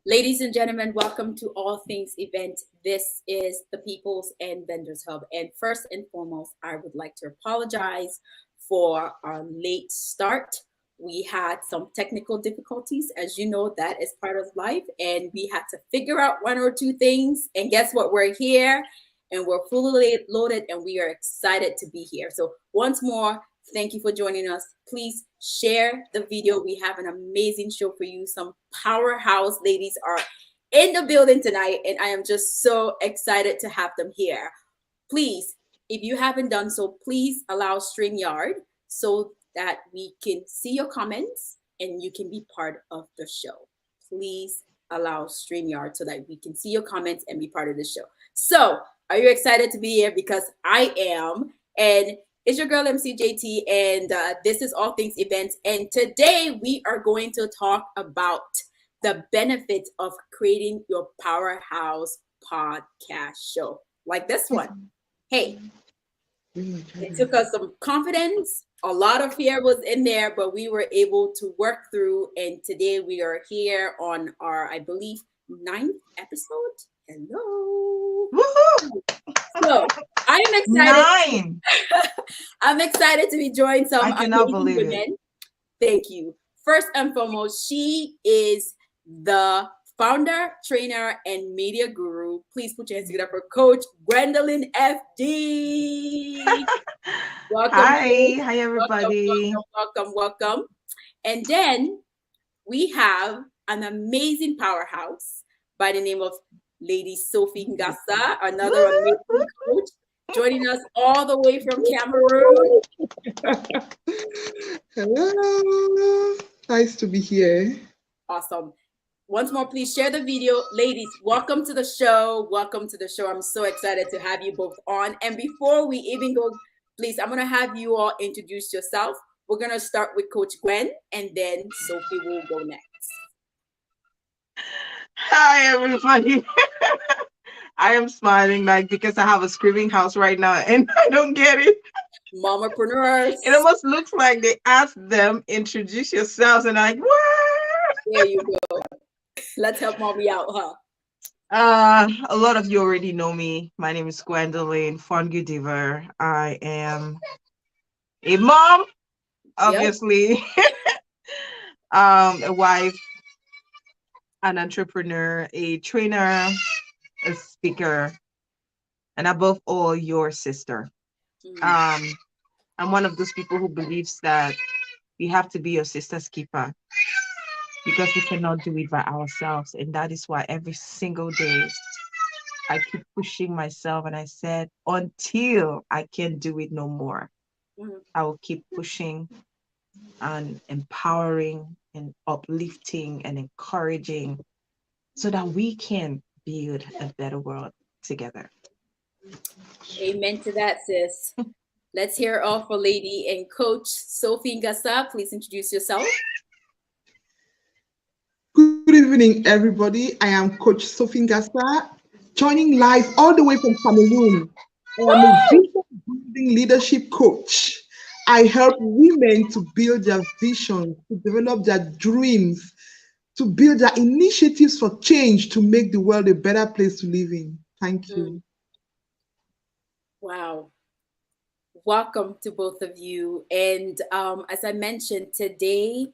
Ladies and gentlemen, welcome to All Things Event. This is the Peoples and Vendors Hub. And first and foremost, I would like to apologize for our late start. We had some technical difficulties. As you know, that is part of life. And we had to figure out one or two things. And guess what? We're here and we're fully loaded and we are excited to be here. So once more, thank you for joining us. Please share the video. We have an amazing show for you. Some powerhouse ladies are in the building tonight, and I am just so excited to have them here. Please, if you haven't done so, please allow StreamYard so that we can see your comments and you can be part of the show. Please allow StreamYard so that we can see your comments and be part of the show. So, are you excited to be here? Because I am. And it's your girl MCJT, and this is All Things Events. And today we are going to talk about the benefits of creating your Powerhouse Podcast show, like this one. Hey, it took us some confidence. A lot of fear was in there, but we were able to work through. And today we are here on our, I believe, 9th episode. Hello. Woohoo! So I am excited. 9. I'm excited to be joined some I cannot amazing believe women. it. Thank you. First and foremost, she is the founder, trainer, and media guru. Please put your hands together for Coach Gwendoline FD. Welcome. Hi everybody. Welcome. And then we have an amazing powerhouse by the name of Lady Sophie Ngasa, another amazing coach, joining us all the way from Cameroon. Hello. Nice to be here. Awesome. Once more, please share the video. Ladies, welcome to the show. Welcome to the show. I'm so excited to have you both on. And before we even go, please, I'm going to have you all introduce yourself. We're going to start with Coach Gwen, and then Sophie will go next. Hi everybody. I am smiling because I have a screaming house right now and I don't get it. Mamapreneurs. It almost looks like they asked them, introduce yourselves, and I'm like, what? There you go. Let's help mommy out, huh? A lot of you already know me. My name is Gwendoline FD. I am a mom, obviously, a wife, an entrepreneur, a trainer, a speaker, and above all, your sister. I'm one of those people who believes that we have to be your sister's keeper because we cannot do it by ourselves. And that is why every single day I keep pushing myself, and I said, until I can't do it no more, I will keep pushing and empowering and uplifting and encouraging so that we can build a better world together. Amen to that, sis. Let's hear it all for Lady and Coach Sophie Ngasa. Please introduce yourself. Good evening, everybody. I am Coach Sophie Ngasa, joining live all the way from Cameroon. I am a vision-building leadership coach. I help women to build their vision, to develop their dreams, to build their initiatives for change, to make the world a better place to live in. Thank you. Wow. Welcome to both of you. And as I mentioned, today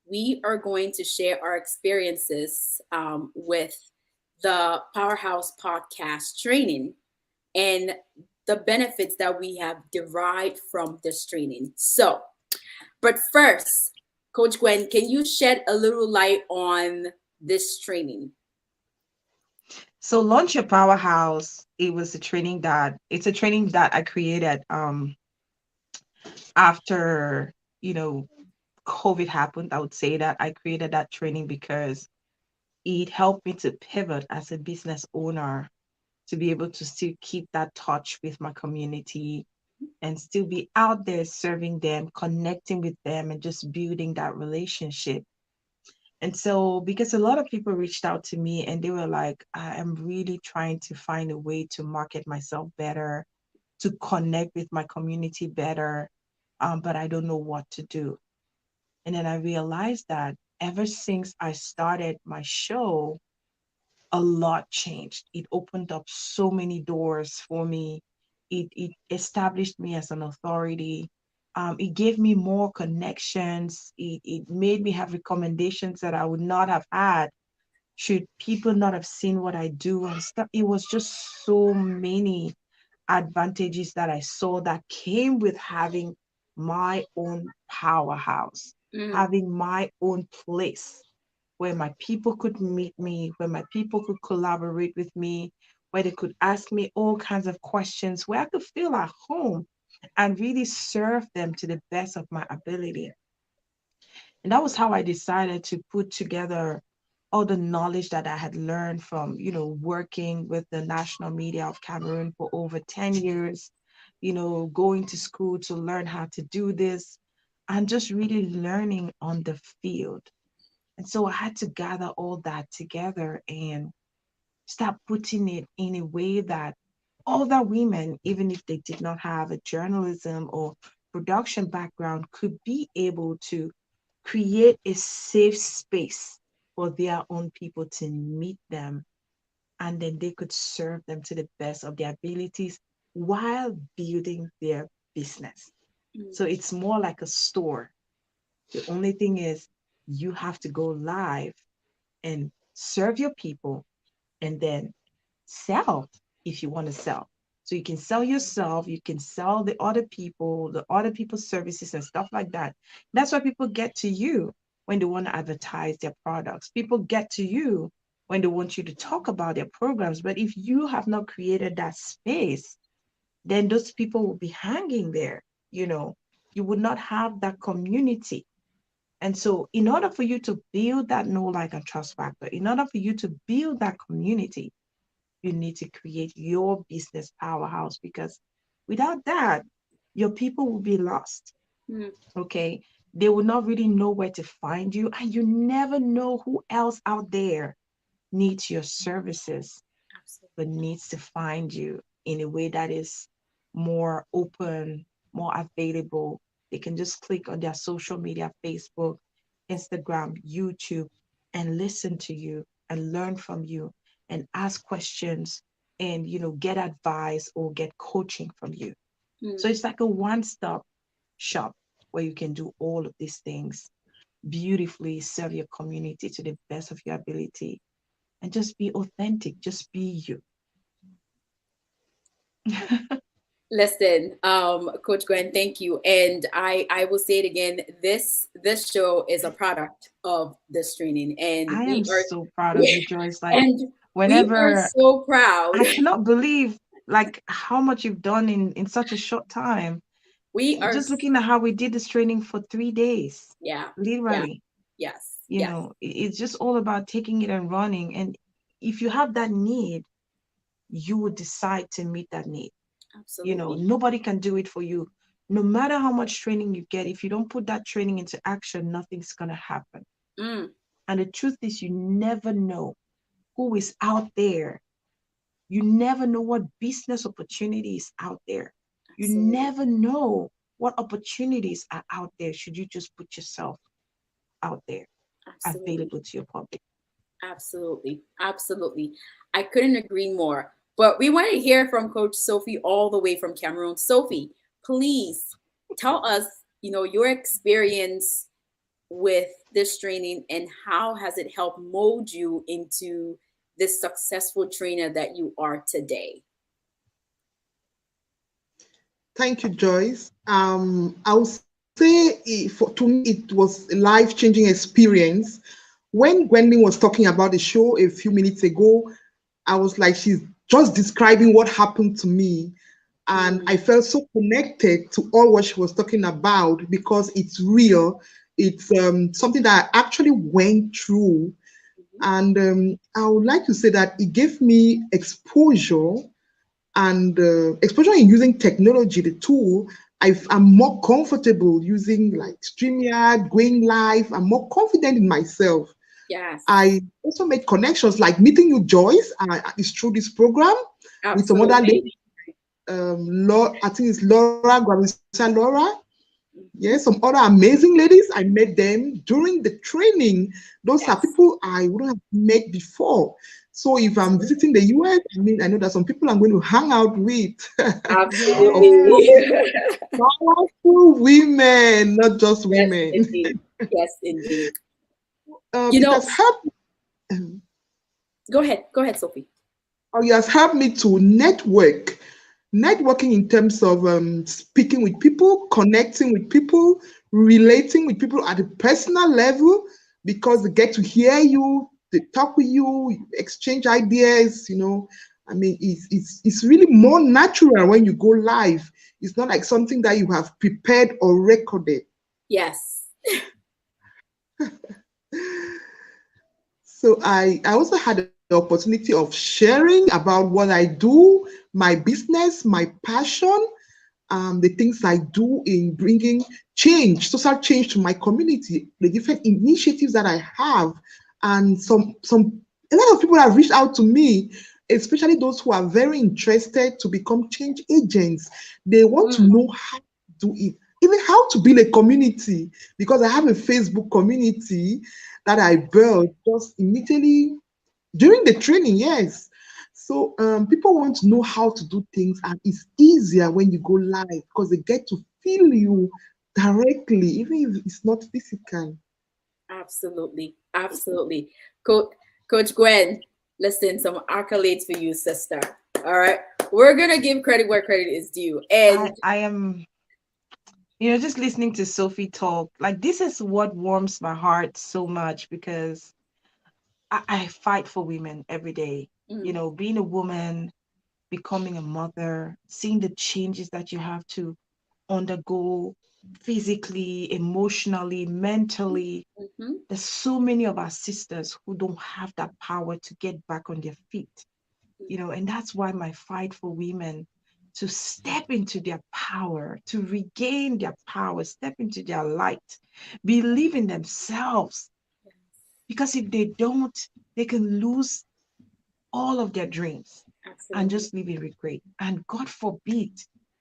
we are going to share our experiences with the Powerhouse Podcast training and the benefits that we have derived from this training. So, but first, Coach Gwen, can you shed a little light on this training? So Launch Your Powerhouse, it's a training that I created after, COVID happened, I would say that I created that training because it helped me to pivot as a business owner, to be able to still keep that touch with my community and still be out there serving them, connecting with them, and just building that relationship. And so, because a lot of people reached out to me and they were like, I am really trying to find a way to market myself better, to connect with my community better, but I don't know what to do. And then I realized that ever since I started my show, a lot changed. It opened up so many doors for me. It established me as an authority. It gave me more connections. It made me have recommendations that I would not have had should people not have seen what I do and stuff. It was just so many advantages that I saw that came with having my own powerhouse, Mm, having my own place where my people could meet me, where my people could collaborate with me, where they could ask me all kinds of questions, where I could feel at home and really serve them to the best of my ability. And that was how I decided to put together all the knowledge that I had learned from, working with the national media of Cameroon for over 10 years, going to school to learn how to do this and just really learning on the field. And so I had to gather all that together and start putting it in a way that other women, even if they did not have a journalism or production background, could be able to create a safe space for their own people to meet them, and then they could serve them to the best of their abilities while building their business. mm, So it's more like a store. The only thing is you have to go live and serve your people and then sell if you want to sell. So you can sell yourself, you can sell the other people's services and stuff like that. That's why people get to you when they want to advertise their products. People get to you when they want you to talk about their programs. But if you have not created that space, then those people will be hanging there. You know, you would not have that community. And so, in order for you to build that know, like, and trust factor, in order for you to build that community, you need to create your business powerhouse because without that, your people will be lost. mm. Okay. They will not really know where to find you, and you never know who else out there needs your services but Absolutely. needs to find you in a way that is more open, more available. They can just click on their social media, Facebook, Instagram, YouTube, and listen to you and learn from you and ask questions and get advice or get coaching from you. So Mm. it's like a one-stop shop where you can do all of these things beautifully, serve your community to the best of your ability, and just be authentic, just be you. Listen, Coach Gwen, thank you. And I will say it again. This show is a product of this training, and I am so proud of you, we Joyce. Like, and we are whenever so proud. I cannot believe like how much you've done in such a short time. We are, Just looking at how we did this training for 3 days, yeah, yeah, literally. yes, yes, It's just all about taking it and running. And if you have that need, you would decide to meet that need. absolutely. Nobody can do it for you. No matter how much training you get, if you don't put that training into action, nothing's gonna happen. Mm, And the truth is, you never know who is out there. You never know what business opportunities out there. You absolutely, never know what opportunities are out there should you just put yourself out there, absolutely. available to your public. Absolutely. Absolutely. I couldn't agree more. But we want to hear from Coach Sophie all the way from Cameroon. Sophie, please tell us, your experience with this training and how has it helped mold you into this successful trainer that you are today? Thank you, Joyce. I would say to me, it was a life-changing experience. When Gwendolyn was talking about the show a few minutes ago, I was like, she's just describing what happened to me. And I felt so connected to all what she was talking about because it's real. It's something that I actually went through. And I would like to say that it gave me exposure and exposure in using technology, the tool. I'm more comfortable using like StreamYard, going live. I'm more confident in myself. Yes. I also made connections like meeting you, Joyce, is through this program with some other Absolutely. lady. I think it's Laura, Gravisa Laura. Yes, some other amazing ladies. I met them during the training. Those are Yes. people I wouldn't have met before. So if I'm visiting the US, I mean, I know that some people I'm going to hang out with. Of Absolutely. powerful women, not just Yes, women. indeed. Yes, indeed. It has helped. Go ahead. Go ahead, Sophie. It has helped me to networking in terms of speaking with people, connecting with people, relating with people at a personal level, because they get to hear you, they talk with you, exchange ideas. I mean, it's really more natural when you go live. It's not like something that you have prepared or recorded. Yes. So I also had the opportunity of sharing about what I do, my business, my passion, the things I do in bringing social change to my community, the different initiatives that I have, and a lot of people have reached out to me, especially those who are very interested to become change agents. They want to know how to do it, even how to build a community, because I have a Facebook community that I built just immediately during the training. Yes. So people want to know how to do things, and it's easier when you go live because they get to feel you directly, even if it's not physical. Absolutely. Absolutely. Coach Gwen, listen, some accolades for you, sister. All right. We're going to give credit where credit is due. And I am, just listening to Sophie talk, like this is what warms my heart so much because I fight for women every day. Being a woman, becoming a mother, seeing the changes that you have to undergo physically, emotionally, mentally. Mhm. There's so many of our sisters who don't have that power to get back on their feet, and that's why my fight for women to step into their power, to regain their power, step into their light, believe in themselves. Because if they don't, they can lose all of their dreams and Absolutely. just live in regret. And God forbid,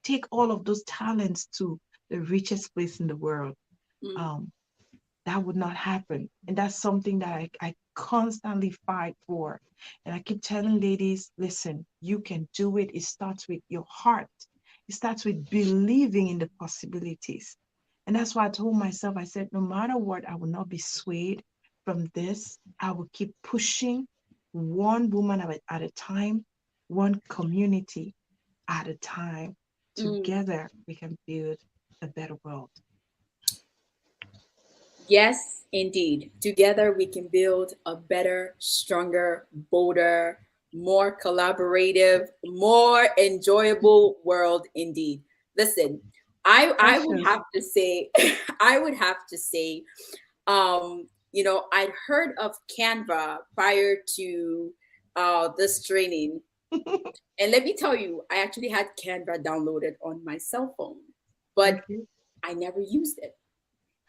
take all of those talents to the richest place in the world. Mm. Um, that would not happen. And that's something that I constantly fight for. And I keep telling ladies, listen, you can do it. It starts with your heart. It starts with believing in the possibilities. And that's why I told myself, I said, no matter what, I will not be swayed from this. I will keep pushing one woman at a time, one community at a time. Mm. Together, we can build a better world. Yes, indeed. Together we can build a better, stronger, bolder, more collaborative, more enjoyable world indeed. Listen, I would Precious. have to say I would have to say I'd heard of Canva prior to this training. And let me tell you, I actually had Canva downloaded on my cell phone, but Okay. I never used it.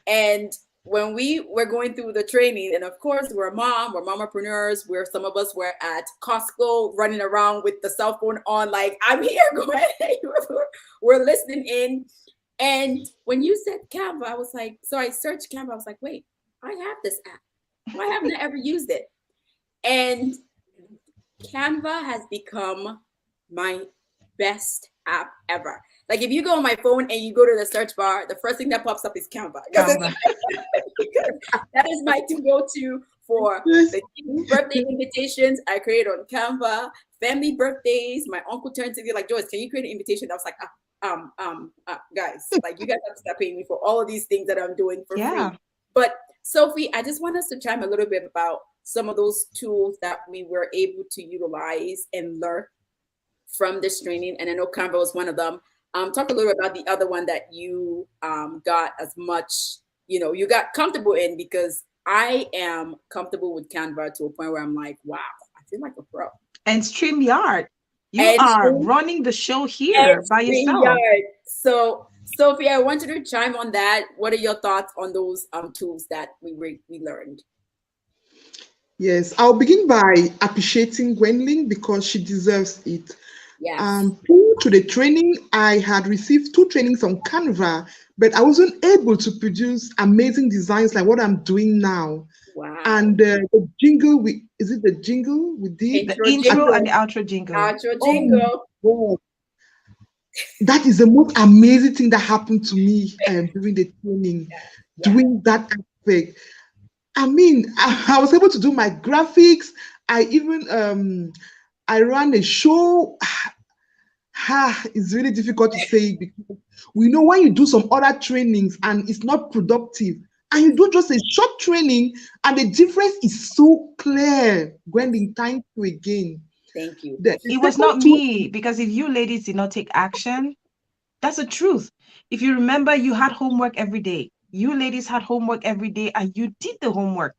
And when we were going through the training, and of course we're mompreneurs, some of us were at Costco running around with the cell phone on, like I'm here, going, we're listening in. And when you said Canva, I was like, so I searched Canva, I was like, wait, I have this app. Why haven't I ever used it? And Canva has become my best app ever. Like if you go on my phone and you go to the search bar, the first thing that pops up is Canva. Canva. Because that is my to-go-to for Yes. the birthday invitations I create on Canva, family birthdays. My uncle turned to me like, Joyce, can you create an invitation? I was like, guys, like you guys have to start paying me for all of these things that I'm doing for free. Yeah. But Sophie, I just want us to chime a little bit about some of those tools that we were able to utilize and learn from this training, and I know Canva was one of them. Talk a little about the other one that you got as much, you got comfortable in, because I am comfortable with Canva to a point where I'm like, wow, I feel like a pro. And StreamYard. You And are Stream running the show and here by yourself. StreamYard. So, Sophie, I want you to chime on that. What are your thoughts on those tools that we learned? Yes, I'll begin by appreciating Gwendolyn because she deserves it. Yes. Prior to the training, I had received two trainings on Canva, but I wasn't able to produce amazing designs like what I'm doing now. Wow. And the jingle, is it the jingle we did? The Intro intro jingle. and the outro jingle. Outro Oh my jingle. God. That is the most amazing thing that happened to me during the training, Yeah. doing that aspect. I mean, I was able to do my graphics. I even I ran a show. It's really difficult to say because we know when you do some other trainings and it's not productive, and you do just a short training, and the difference is so clear. Yes. Gwendolyn, thank you again. Thank you. The It was not second tool, me, because if you ladies did not take action, that's the truth. If you remember, you had homework every day. You ladies had homework every day and you did the homework.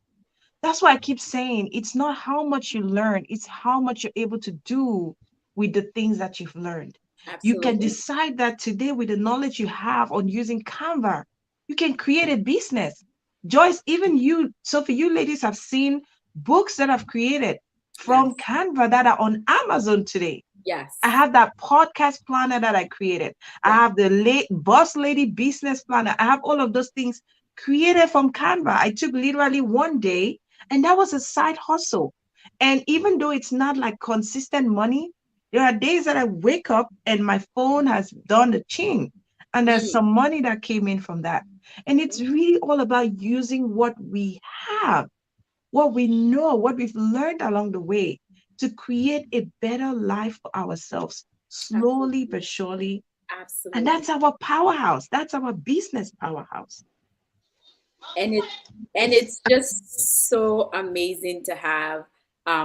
That's why I keep saying it's not how much you learn, it's how much you're able to do with the things that you've learned. You can Absolutely. decide that today, with the knowledge you have on using Canva, you can create a business. Joyce, even you, Sophie, you ladies have seen books that I've created Yes. from Canva that are on Amazon today. Yes. I have that podcast planner that I created. I Yes. have the late boss lady business planner. I have all of those things created from Canva. I took literally one day, and that was a side hustle. And even though it's not like consistent money, there are days that I wake up and my phone has done the ching, and there's Mm. some money that came in from that. And it's really all about using what we have, what we know, what we've learned along the way, to create a better life for ourselves, slowly Absolutely. but surely. And Absolutely. that's our powerhouse. That's our business powerhouse. and it and it's just so amazing to have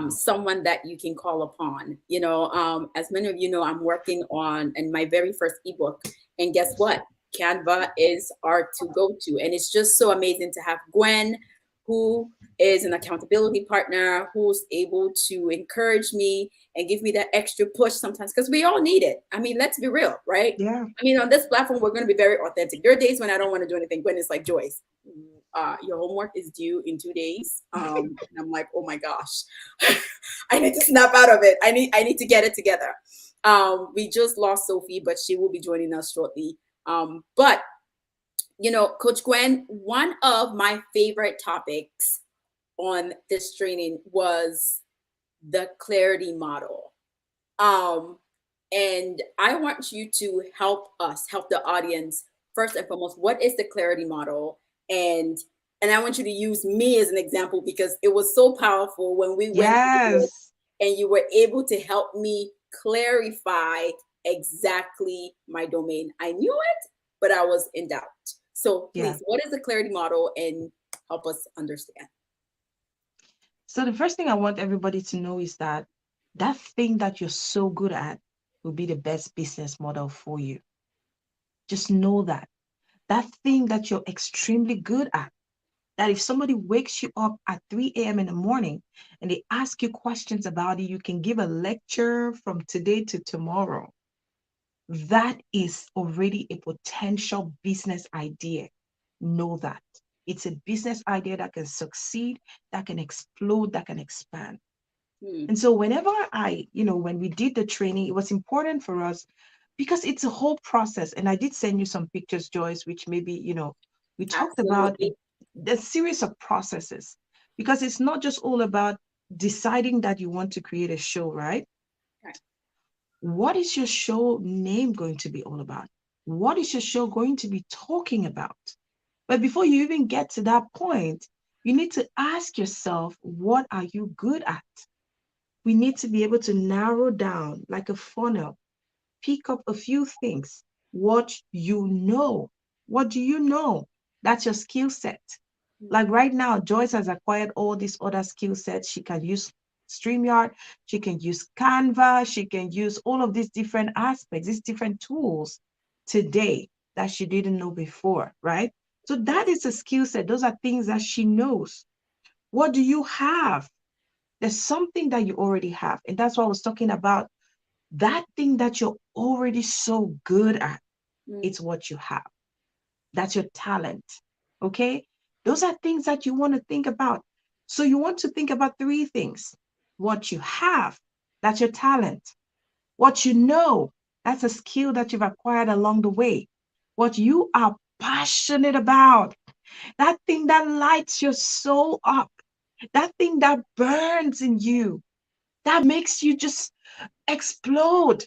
someone that you can call upon. As many of you know, I'm working on and my very first ebook, and guess what? Canva is our to go to, and it's just so amazing to have Gwen, who is an accountability partner, who's able to encourage me and give me that extra push sometimes, because we all need it. I mean, let's be real, right? Yeah. I mean, on this platform, we're going to be very authentic. There are days when I don't want to do anything. Gwen is like, Joyce, your homework is due in 2 days. And I'm like, oh my gosh, I need to snap out of it. I need to get it together. We just lost Sophie, but she will be joining us shortly. But Coach Gwen, one of my favorite topics on this training was the clarity model. And I want you to help the audience first and foremost. What is the clarity model? And I want you to use me as an example, because it was so powerful when we went through it Yes. and you were able to help me clarify exactly my domain. I knew it, but I was in doubt. So Yeah. please, what is the clarity model, and help us understand? So the first thing I want everybody to know is that that thing that you're so good at will be the best business model for you. Just know that. That thing that you're extremely good at, that if somebody wakes you up at 3 a.m. in the morning and they ask you questions about it, you can give a lecture from today to tomorrow. That is already a potential business idea. Know that. It's a business idea that can succeed, that can explode, that can expand. And so whenever when we did the training, it was important for us because it's a whole process. And I did send you some pictures, Joyce, which maybe, we talked about Absolutely. the series of processes, because it's not just all about deciding that you want to create a show, right? Right. What is your show name going to be all about? What is your show going to be talking about? But before you even get to that point, you need to ask yourself, what are you good at? We need to be able to narrow down like a funnel, pick up a few things. What you know. What do you know? That's your skill set. Like right now, Joyce has acquired all these other skill sets she can use StreamYard, she can use Canva, she can use all of these different aspects, these different tools today that she didn't know before, right? So that is a skill set. Those are things that she knows. What do you have? There's something that you already have. And that's what I was talking about. That thing that you're already so good at, it's what you have. That's your talent. Okay? Those are things that you want to think about. So you want to think about three things. What you have, that's your talent. What you know, that's a skill that you've acquired along the way. What you are passionate about, that thing that lights your soul up, that thing that burns in you, that makes you just explode.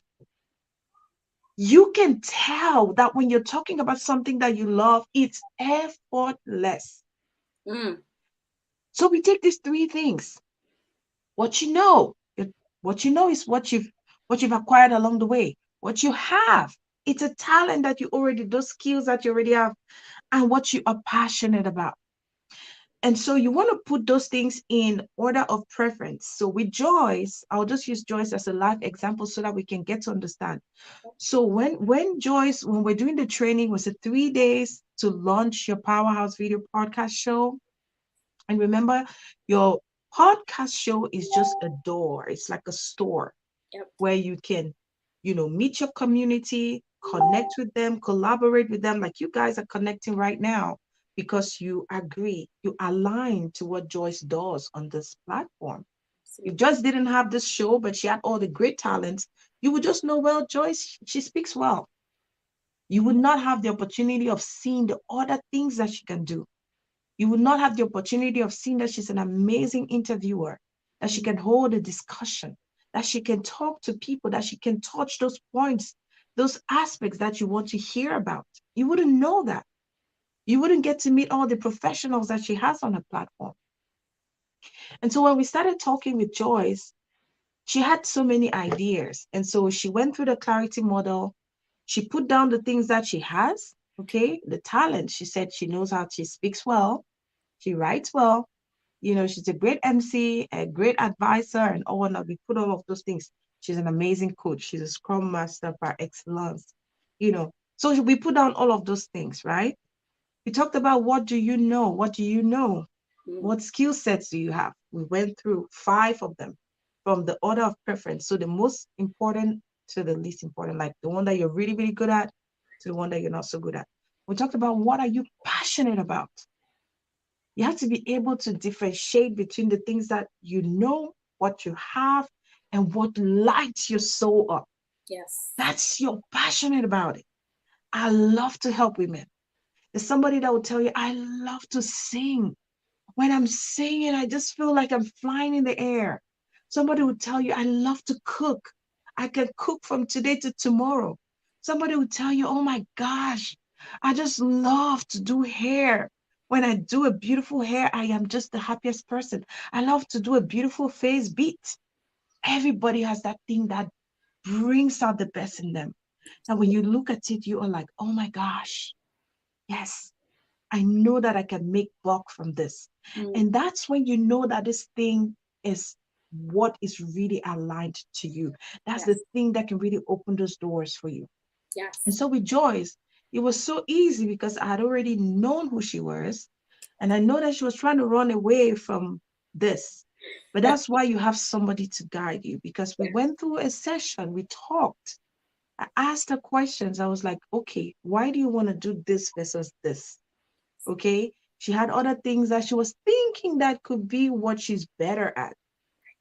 You can tell that when you're talking about something that you love, it's effortless. Mm. So we take these three things. What you know, what you know is what you've acquired along the way. What you have, it's a talent that you already, those skills that you already have, and what you are passionate about. And so you want to put those things in order of preference. So with Joyce, I'll just use Joyce as a live example so that we can get to understand. So when Joyce, when we're doing the training, was it 3 days to launch your Powerhouse Video Podcast show? And remember, your podcast show is just a door. It's like a store Yep. where you can, meet your community, connect with them, collaborate with them, like you guys are connecting right now because you agree, you align to what Joyce does on this platform. If Absolutely. Joyce didn't have this show, but she had all the great talents, you would just know, well, Joyce, she speaks well. You would not have the opportunity of seeing the other things that she can do. You would not have the opportunity of seeing that she's an amazing interviewer, that she can hold a discussion, that she can talk to people, that she can touch those points, those aspects that you want to hear about. You wouldn't know that. You wouldn't get to meet all the professionals that she has on her platform. And so when we started talking with Joyce, she had so many ideas. And so she went through the clarity model. She put down the things that she has, okay, the talent. She said she knows how, she speaks well, she writes well, she's a great MC, a great advisor, and all that. We put all of those things. She's an amazing coach. She's a scrum master par excellence, So we put down all of those things, right? We talked about what do you know? What do you know? Mm. What skill sets do you have? We went through 5 of them from the order of preference. So the most important to the least important, like the one that you're really, really good at to the one that you're not so good at. We talked about what are you passionate about? You have to be able to differentiate between the things that you know, what you have, and what lights your soul up. Yes. That's you're passionate about it. I love to help women. There's somebody that will tell you, I love to sing. When I'm singing, I just feel like I'm flying in the air. Somebody will tell you, I love to cook. I can cook from today to tomorrow. Somebody will tell you, oh my gosh, I just love to do hair. When I do a beautiful hair, I am just the happiest person. I love to do a beautiful face beat. Everybody has that thing that brings out the best in them. And when you look at it, you are like, oh my gosh, yes, I know that I can make buck from this. Mm. And that's when you know that this thing is what is really aligned to you. That's Yes. the thing that can really open those doors for you. Yes. And so with Joyce, it was so easy because I had already known who she was. And I know that she was trying to run away from this. But that's why you have somebody to guide you, because we went through a session, we talked. I asked her questions. I was like, okay, why do you want to do this versus this? Okay. She had other things that she was thinking that could be what she's better at.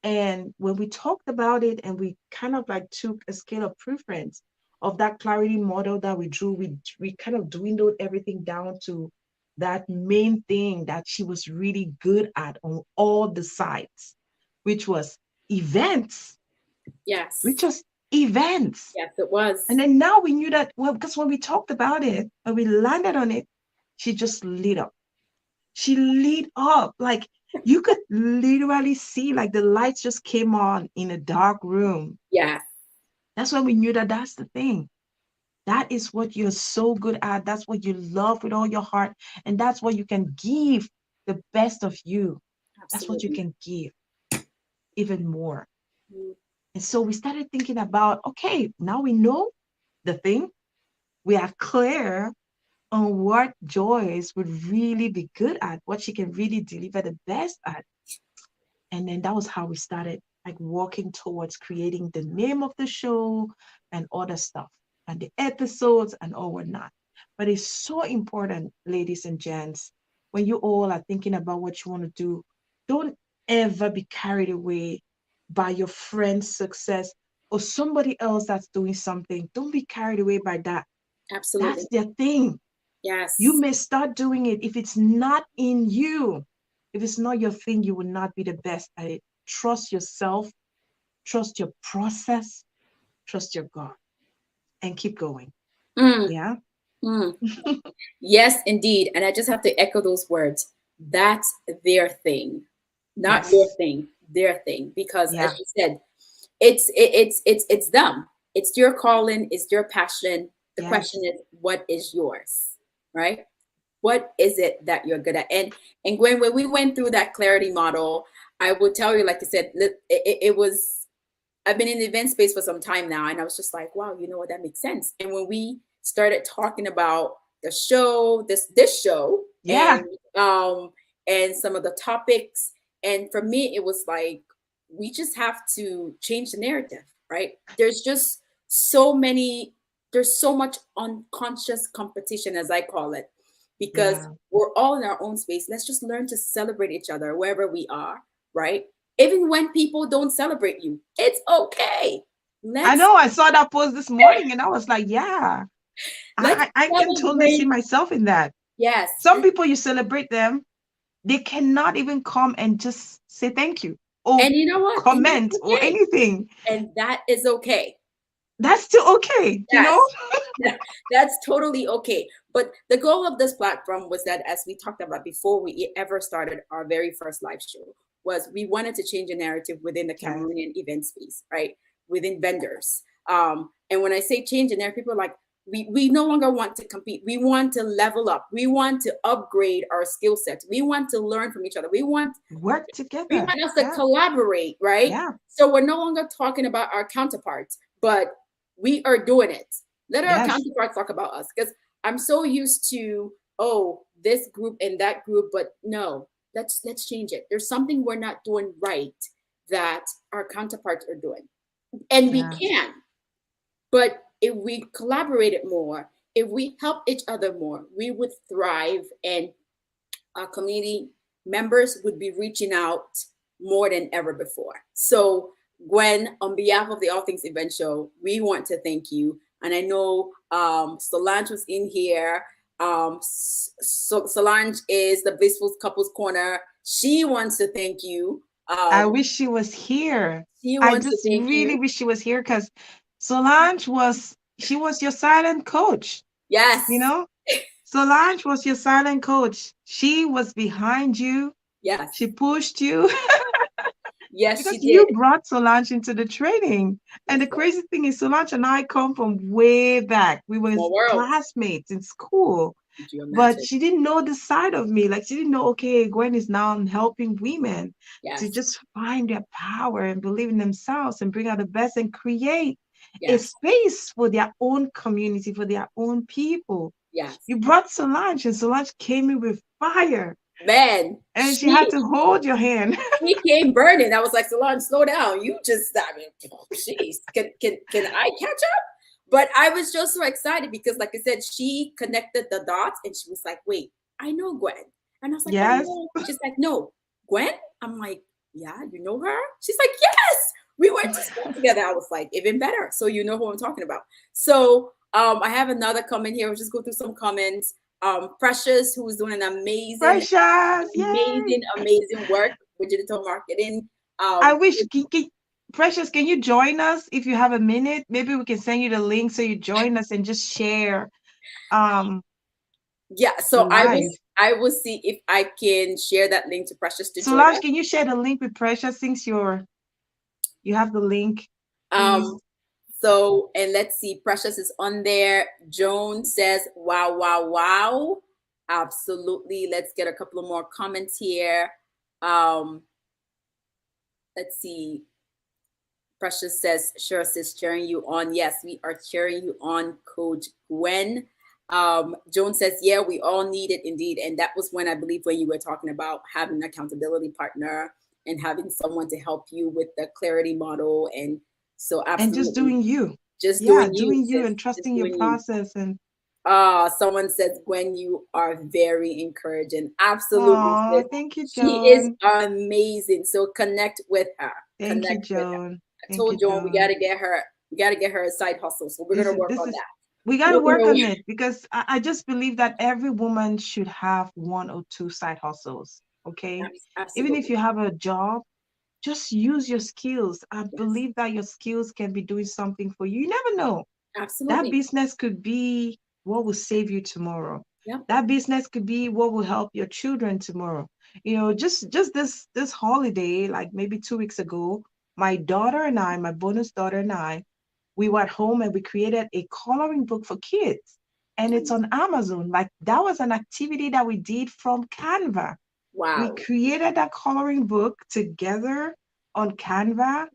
And when we talked about it and we kind of like took a scale of preference of that clarity model that we drew, we kind of dwindled everything down to that main thing that she was really good at on all the sides, which was events, Yes. which was events. Yes, it was. And then now we knew that, well, because when we talked about it, when we landed on it, she just lit up. She lit up. Like you could literally see like the lights just came on in a dark room. Yeah. That's when we knew that that's the thing. That is what you're so good at. That's what you love with all your heart. And that's what you can give the best of you. That's what you Absolutely. can give. even more. Mm. And so we started thinking about, okay, now we know the thing. We are clear on what Joyce would really be good at, what she can really deliver the best at. And then that was how we started, like walking towards creating the name of the show and other stuff and the episodes and all whatnot. But it's so important, ladies and gents, when you all are thinking about what you want to do, don't ever be carried away by your friend's success or somebody else that's doing something. Don't be carried away by that. Absolutely. That's their thing. You Yes. may start doing it. If it's not in you, if it's not your thing, you will not be the best at it. Trust yourself, trust your process, trust your God, and keep going. Mm, Yeah. mm. Yes, indeed. And I just have to echo those words. That's their thing, not your Yes. thing, their thing. Because as Yeah. you said, it's them. It's your calling, it's your passion. The question Yes. is, what is yours? Right? What is it that you're good at? And Gwen, when we went through that clarity model, I would tell you, like I said, it was, I've been in the event space for some time now, and I was just like, wow, you know what, that makes sense. And when we started talking about the show, this show, Yeah. um and some of the topics, and for me, it was like, we just have to change the narrative, right? There's just so many, there's so much unconscious competition, as I call it, because Yeah. we're all in our own space. Let's just learn to celebrate each other wherever we are, right? Even when people don't celebrate you, it's okay. I Let's know I saw that post this morning and I was like, yeah, let's I can totally see celebrate. myself in that. Yes. Some people, you celebrate them, they cannot even come and just say thank you or And you know what? And comment that's or okay. anything. And that is okay. That's still okay, you Yes. know? That's totally okay. But the goal of this platform was that, as we talked about before we ever started our very first live show, was we wanted to change a narrative within the Yes. Cameroonian event space, right? Within vendors. And when I say change a narrative, people are like, we no longer want to compete. We want to level up. We want to upgrade our skill sets. We want to learn from each other. Work We together. want us to Yeah. collaborate, right? Yeah. So we're no longer talking about our counterparts, but we are doing it. Let our Yes. counterparts talk about us, because I'm so used to, oh, this group and that group, but no, let's change it. There's something we're not doing right that our counterparts are doing, and we Yeah. can. But if we collaborated more, if we help each other more, we would thrive, and our community members would be reaching out more than ever before. So, Gwen, on behalf of the All Things Event Show, we want to thank you. And I know Solange was in here. So Solange is the Blissful Couples Corner. She wants to thank you. I wish she was here. She I wants to just thank really you. wish she was here because Solange was, she was your silent coach, you Yes, know? Solange was your silent coach. She was behind you. yes, She pushed you yes, because she you did. brought Solange into the training. And That's the right. crazy thing is, Solange and I come from way back. We were Small world. classmates in school, Could you but imagine? she didn't know the side of me. Like, she didn't know, okay, Gwen is now helping women to Yes, just find their power and believe in themselves and bring out the best and create a yes, space for their own community, for their own people. yes. You brought Solange, and Solange came in with fire, Man, and she had to hold your hand. she came burning. I was like, Solange, slow down. You just, I mean, jeez, can I catch up? But I was just so excited because, like I said, she connected the dots, and she was like, wait, I know Gwen. And I was like, oh Yes, no. She's like, no, Gwen? I'm like, yeah, you know her? She's like, yes, we went to school together. I was like, even better. So you know who I'm talking about. So I have another comment here. We'll just go through some comments. Precious, who's doing an amazing, Precious, yay! amazing work with digital marketing. I wish, Precious, can you join us if you have a minute? Maybe we can send you the link so you join us and just share um Yeah, so live. I will see if I can share that link to Precious to join Solange, us. can you share the link with Precious since you have the link, please? Um, so and let's see, Precious is on there. Joan says, wow, wow, wow. Absolutely. Let's get a couple of more comments here. Um, let's see. Precious says, sure, sis, cheering you on. Yes, we are cheering you on, Coach Gwen. Joan says, yeah, we all need it indeed. And that was when I believe when you were talking about having an accountability partner and having someone to help you with the clarity model. And so And just absolutely, doing you. just Yeah, doing you, doing you sis, and just trusting your doing you. process. And Someone says, Gwen, you are very encouraging. Absolutely, oh, sis. thank you, She is Joan. amazing. So connect with her. Thank you, Connect with her. Joan. I Thank you, told Joan Joan. we gotta get her a side hustle. So we're This gonna is work this on is that. we got to We're work gonna on it because I just believe that every woman should have one or two side hustles. Okay. Even if absolutely. you have a job, just use your skills. I Yes, believe that your skills can be doing something for you. You never know. That absolutely. business could be what will save you tomorrow. Yep. That business could be what will help your children tomorrow. Just this holiday, like maybe 2 weeks ago, my daughter and I, my bonus daughter and I, we were at home and we created a coloring book for kids. And it's Nice. on Amazon. Like that was an activity that we did from Canva. We Wow. created that coloring book together on Canva,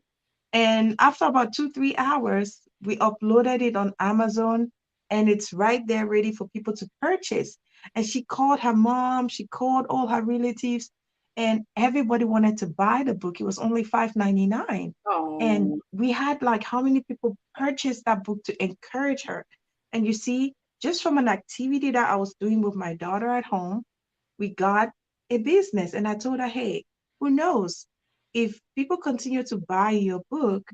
and after about 2, 3 hours, we uploaded it on Amazon and it's right there ready for people to purchase. And she called her mom, she called all her relatives, and everybody wanted to buy the book. It was only $5.99. And Oh, we had like how many people purchased that book to encourage her. And you see, just from an activity that I was doing with my daughter at home, we got a business. And I told her, hey, who knows? If people continue to buy your book,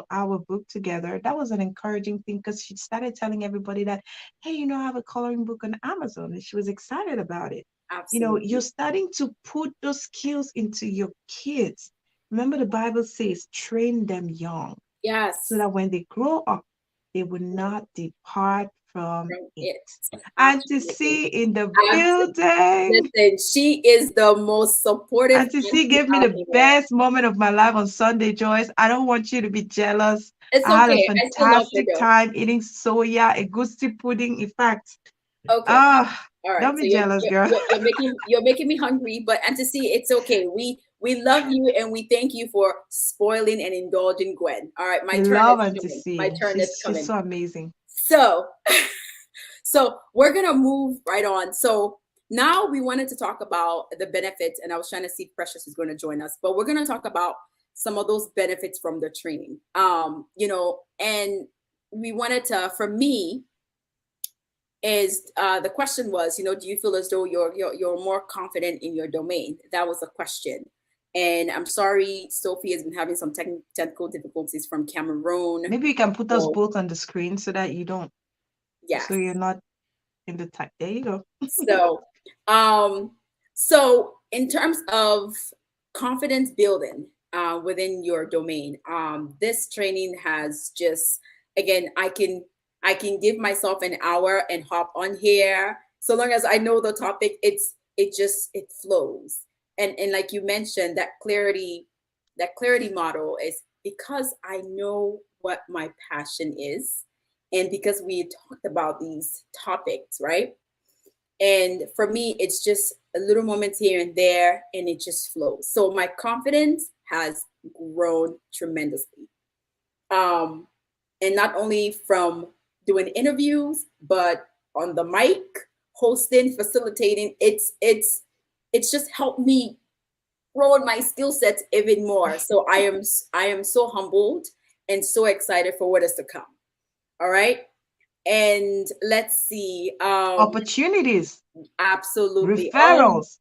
our book together, that was an encouraging thing because she started telling everybody that, hey, I have a coloring book on Amazon. And she was excited about it. You're absolutely. starting to put those skills into your kids. Remember, the Bible says, train them young so Yes. that when they grow up, they will not depart from From it. it. And to Absolutely. see in the Absolutely. building. Listen, she is the most supportive Auntie C auntie gave me out the here. best moment of my life on Sunday, Joyce. I don't want you to be jealous. It's I had a okay. I still love her fantastic though. time eating soya, a goosey pudding. In fact, Okay. ah, All right. don't So be jealous, girl. you're making me hungry, but and to see it's okay. We love you and we thank you for spoiling and indulging Gwen. All right, my We turn love is Auntie coming. My C. turn is She's coming. so amazing. So so we're gonna move right on. So now we wanted to talk about the benefits, and I was trying to see if Precious is going to join us, but we're gonna talk about some of those benefits from the training. And we wanted to, for me, is the question was, do you feel as though you're more confident in your domain? That was the question. And I'm sorry, Sophie has been having some technical difficulties from Cameroon. Maybe you can put us So both on the screen so that so yes. you're not in the type. There you go. So um so in terms of confidence building within your domain, this training has just, again, I can give myself an hour and hop on here. So long as I know the topic, it flows. And like you mentioned, that clarity model is because I know what my passion is, and because we talked about these topics, right? And for me, it's just a little moments here and there, and it just flows. So my confidence has grown tremendously. Um, and not only from doing interviews, but on the mic, hosting, facilitating. It's just helped me grow my skill sets even more. So I am so humbled and so excited for what is to come. All right. And let's see. Opportunities, Absolutely. referrals,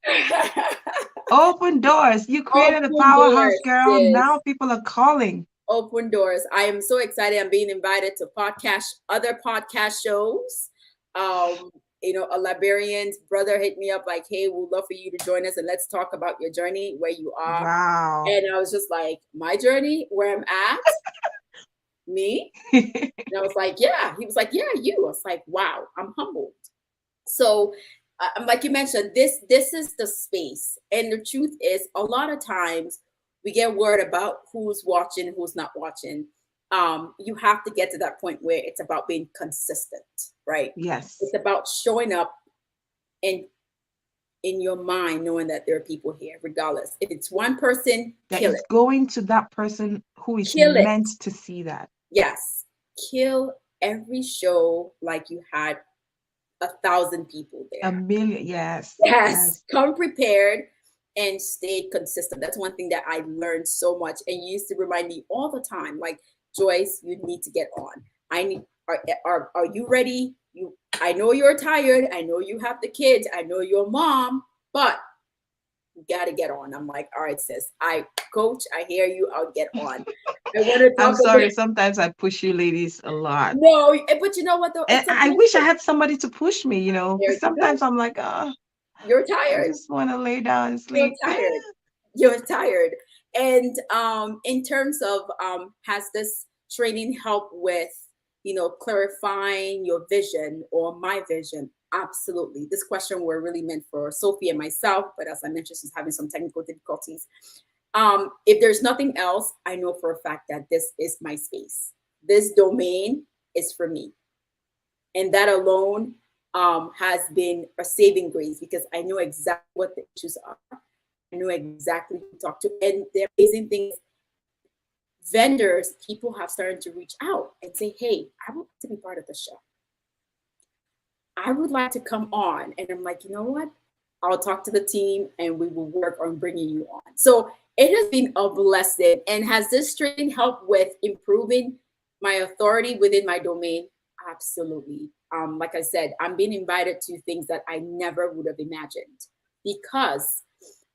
open doors. You created a Open powerhouse, doors, girl. sis. Now people are calling. Open doors. I am so excited. I'm being invited to other podcast shows. Um, a Liberian's brother hit me up like, "Hey, we'd love for you to join us and let's talk about your journey, where you are." Wow. And I was just like, "My journey, where I'm at, me." And I was like, "Yeah." He was like, "Yeah, you." I was like, "Wow, I'm humbled." So, like you mentioned, this is the space, and the truth is, a lot of times we get word about who's watching, who's not watching. You have to get to that point where it's about being consistent, right? Yes. It's about showing up and in your mind, knowing that there are people here, regardless. If it's one person, That kill is it. going to that person who is Kill it. meant to see that. Yes. Kill every show like you had 1,000 people A there. million, yes. Yes. Come prepared and stay consistent. That's one thing that I learned so much. And you used to remind me all the time, like, Joyce, you need to get on. Are you ready? I know you're tired. I know you have the kids. I know you're a mom, but you got to get on. I'm like, all right, sis. Coach, I hear you. I'll get on. I want to I'm talk sorry. about. Sometimes I push you ladies a lot. No, but you know what though? And It's a I good wish I thing. had somebody to push me, There because you go. sometimes I'm like, oh, You're I tired. just want to lay down and You're sleep. tired. You're tired. And in terms of has this training helped with, clarifying your vision or my vision? Absolutely. This question were really meant for Sophie and myself, but as I mentioned, she's having some technical difficulties. If there's nothing else, I know for a fact that this is my space. This domain is for me. And that alone has been a saving grace because I know exactly what the issues are. I know exactly who to talk to. And the amazing things, vendors, people have started to reach out and say, hey, I would like to be part of the show. I would like to come on. And I'm like, you know what? I'll talk to the team and we will work on bringing you on. So it has been a blessing. And has this training helped with improving my authority within my domain? Absolutely. Like I said, I'm being invited to things that I never would have imagined because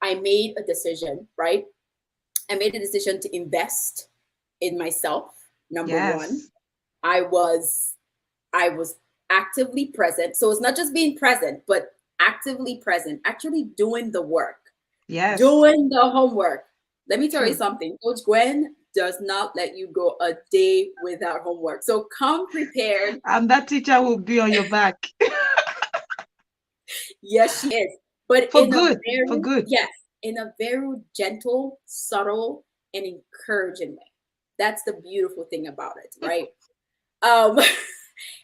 I made a decision, right? I made a decision to invest in myself. Number one, Yes. I was actively present. So it's not just being present, but actively present, actually doing the work, Yes. doing the homework. Let me tell you True. something. Coach Gwen does not let you go a day without homework. So come prepared. And that teacher will be on your back. Yes, she is. But For good. For good. in a very gentle, subtle, and encouraging way. That's the beautiful thing about it, right? Um,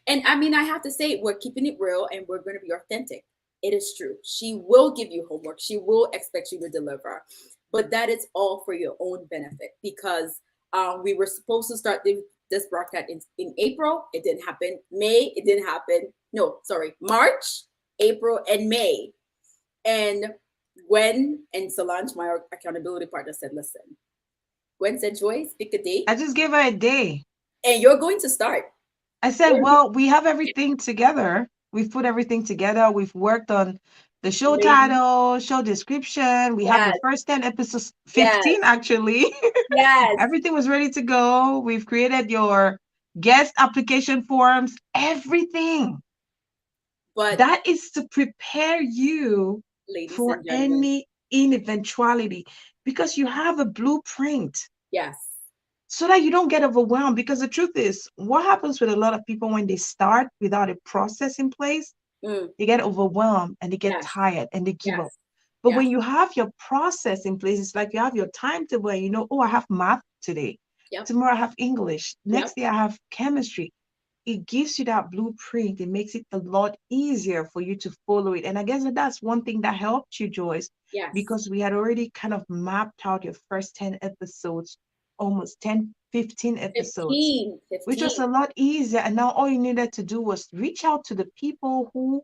and I mean, I have to say, we're keeping it real and we're going to be authentic. It is true. She will give you homework. She will expect you to deliver, but that is all for your own benefit because we were supposed to start this broadcast in April. It didn't happen. May, it didn't happen. No, sorry, March, April, and May. And Gwen and Solange, my accountability partner, said, listen, Gwen said, Joyce, pick a date. I just gave her a day. And you're going to start. I said, well, we have everything together. We've put everything together. We've worked on the show title, show description. We have the first 10 episodes, 15 actually. Yes. Everything was ready to go. We've created your guest application forms, everything. But that is to prepare you for any eventuality because you have a blueprint. Yes. So that you don't get overwhelmed, because the truth is, what happens with a lot of people when they start without a process in place, they get overwhelmed and they get tired and they give up. But when you have your process in place, it's like you have your timetable and you know, oh, I have math today. Tomorrow I have English. Next day I have chemistry. It gives you that blueprint. It makes it a lot easier for you to follow it. And I guess that's one thing that helped you, Joyce, because we had already kind of mapped out your first 10 episodes, almost 10, 15 episodes, 15. Which was a lot easier. And now all you needed to do was reach out to the people who